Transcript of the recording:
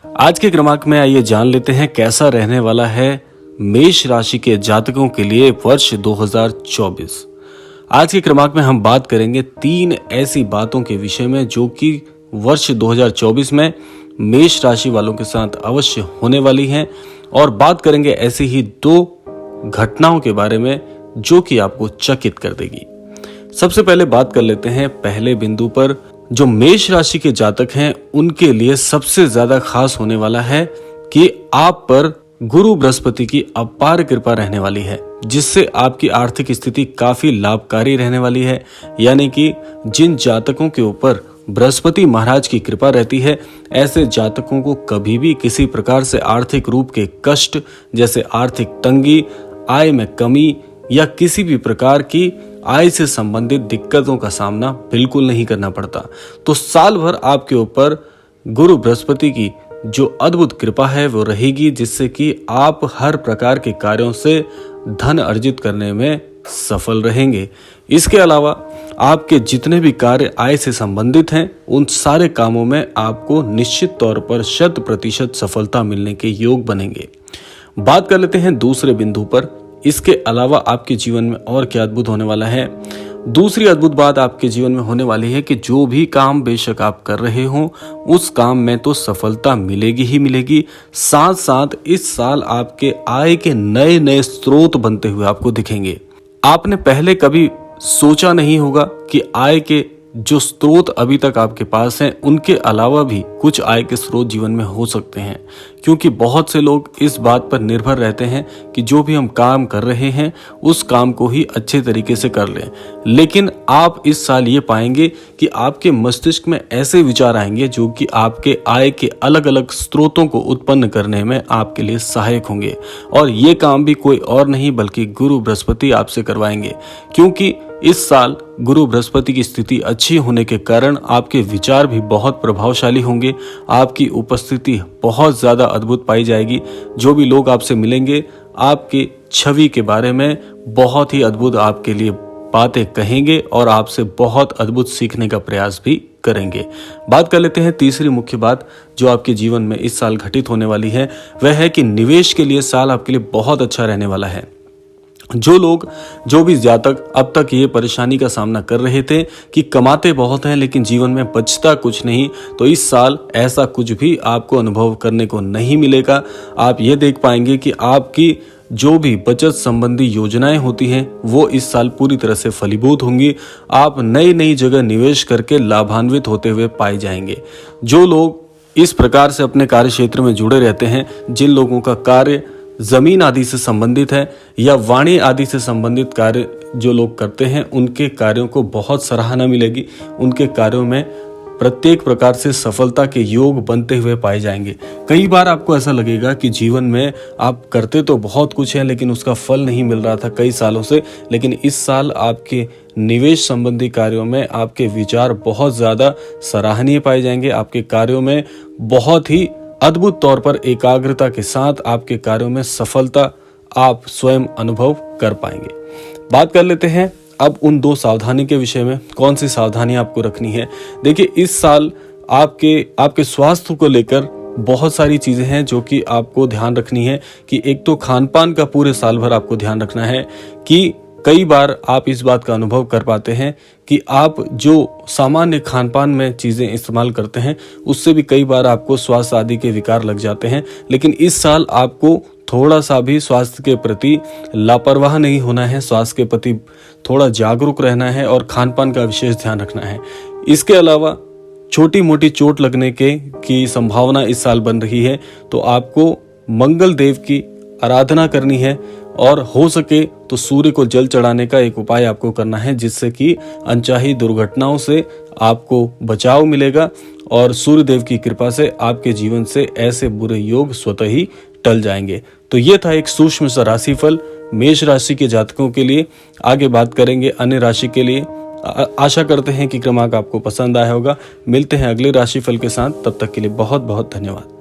आज के क्रमांक में आइए जान लेते हैं कैसा रहने वाला है मेष राशि के जातकों के लिए वर्ष 2024। आज के क्रमांक में हम बात करेंगे 3 ऐसी बातों के विषय में जो कि वर्ष 2024 में मेष राशि वालों के साथ अवश्य होने वाली हैं, और बात करेंगे ऐसी ही 2 घटनाओं के बारे में जो कि आपको चकित कर देगी। सबसे पहले बात कर लेते हैं पहले बिंदु पर। जो मेष राशि के जातक हैं उनके लिए सबसे ज्यादा खास होने वाला है कि आप पर गुरु बृहस्पति की अपार कृपा रहने वाली है, जिससे आपकी आर्थिक स्थिति काफी लाभकारी रहने वाली है। यानी कि जिन जातकों के ऊपर बृहस्पति महाराज की कृपा रहती है, ऐसे जातकों को कभी भी किसी प्रकार से आर्थिक रूप के कष्ट जैसे आर्थिक तंगी, आय में कमी या किसी भी प्रकार की आय से संबंधित दिक्कतों का सामना बिल्कुल नहीं करना पड़ता। तो साल भर आपके ऊपर गुरु बृहस्पति की जो अद्भुत कृपा है वो रहेगी, जिससे कि आप हर प्रकार के कार्यों से धन अर्जित करने में सफल रहेंगे। इसके अलावा आपके जितने भी कार्य आय से संबंधित हैं उन सारे कामों में आपको निश्चित तौर पर 100% सफलता मिलने के योग बनेंगे। बात कर लेते हैं दूसरे बिंदु पर। इसके अलावा आपके जीवन में और क्या अद्भुत होने वाला है। दूसरी अद्भुत बात आपके जीवन में होने वाली है कि जो भी काम बेशक आप कर रहे हो उस काम में तो सफलता मिलेगी ही मिलेगी। साथ साथ इस साल आपके आय के नए नए स्रोत बनते हुए आपको दिखेंगे। आपने पहले कभी सोचा नहीं होगा कि आय के जो स्रोत अभी तक आपके पास हैं उनके अलावा भी कुछ आय के स्रोत जीवन में हो सकते हैं, क्योंकि बहुत से लोग इस बात पर निर्भर रहते हैं कि जो भी हम काम कर रहे हैं उस काम को ही अच्छे तरीके से कर लें। लेकिन आप इस साल ये पाएंगे कि आपके मस्तिष्क में ऐसे विचार आएंगे जो कि आपके आय के अलग अलग स्रोतों को उत्पन्न करने में आपके लिए सहायक होंगे, और ये काम भी कोई और नहीं बल्कि गुरु बृहस्पति आपसे करवाएंगे। क्योंकि इस साल गुरु बृहस्पति की स्थिति अच्छी होने के कारण आपके विचार भी बहुत प्रभावशाली होंगे। आपकी उपस्थिति बहुत ज्यादा अद्भुत पाई जाएगी। जो भी लोग आपसे मिलेंगे आपकी छवि के बारे में बहुत ही अद्भुत आपके लिए बातें कहेंगे और आपसे बहुत अद्भुत सीखने का प्रयास भी करेंगे। बात कर लेते हैं तीसरी मुख्य बात जो आपके जीवन में इस साल घटित होने वाली है, वह है कि निवेश के लिए साल आपके लिए बहुत अच्छा रहने वाला है। जो भी जातक अब तक ये परेशानी का सामना कर रहे थे कि कमाते बहुत हैं लेकिन जीवन में बचता कुछ नहीं, तो इस साल ऐसा कुछ भी आपको अनुभव करने को नहीं मिलेगा। आप ये देख पाएंगे कि आपकी जो भी बचत संबंधी योजनाएं होती हैं वो इस साल पूरी तरह से फलीभूत होंगी। आप नई नई जगह निवेश करके लाभान्वित होते हुए पाए जाएंगे। जो लोग इस प्रकार से अपने कार्य क्षेत्र में जुड़े रहते हैं, जिन लोगों का कार्य जमीन आदि से संबंधित है या वाणी आदि से संबंधित कार्य जो लोग करते हैं, उनके कार्यों को बहुत सराहना मिलेगी। उनके कार्यों में प्रत्येक प्रकार से सफलता के योग बनते हुए पाए जाएंगे। कई बार आपको ऐसा लगेगा कि जीवन में आप करते तो बहुत कुछ है लेकिन उसका फल नहीं मिल रहा था कई सालों से, लेकिन इस साल आपके निवेश संबंधी कार्यों में आपके विचार बहुत ज्यादा सराहनीय पाए जाएंगे। आपके कार्यों में बहुत ही अद्भुत तौर पर एकाग्रता के साथ आपके कार्यों में सफलता आप स्वयं अनुभव कर पाएंगे। बात कर लेते हैं अब उन 2 सावधानी के विषय में। कौन सी सावधानी आपको रखनी है। देखिए, इस साल आपके स्वास्थ्य को लेकर बहुत सारी चीजें हैं जो कि आपको ध्यान रखनी है। कि एक तो खान पान का पूरे साल भर आपको ध्यान रखना है कि कई बार आप इस बात का अनुभव कर पाते हैं कि आप जो सामान्य खान पान में चीजें इस्तेमाल करते हैं उससे भी कई बार आपको स्वास्थ्य आदि के विकार लग जाते हैं। लेकिन इस साल आपको थोड़ा सा भी स्वास्थ्य के प्रति लापरवाह नहीं होना है, स्वास्थ्य के प्रति थोड़ा जागरूक रहना है और खान पान का विशेष ध्यान रखना है। इसके अलावा छोटी मोटी चोट लगने की संभावना इस साल बन रही है, तो आपको मंगल देव की आराधना करनी है और हो सके तो सूर्य को जल चढ़ाने का एक उपाय आपको करना है, जिससे कि अनचाही दुर्घटनाओं से आपको बचाव मिलेगा और सूर्य देव की कृपा से आपके जीवन से ऐसे बुरे योग स्वतः ही टल जाएंगे। तो ये था एक सूक्ष्म सा राशिफल मेष राशि के जातकों के लिए। आगे बात करेंगे अन्य राशि के लिए। आशा करते हैं कि क्रमांक आपको पसंद आया होगा। मिलते हैं अगले राशिफल के साथ, तब तक के लिए बहुत बहुत धन्यवाद।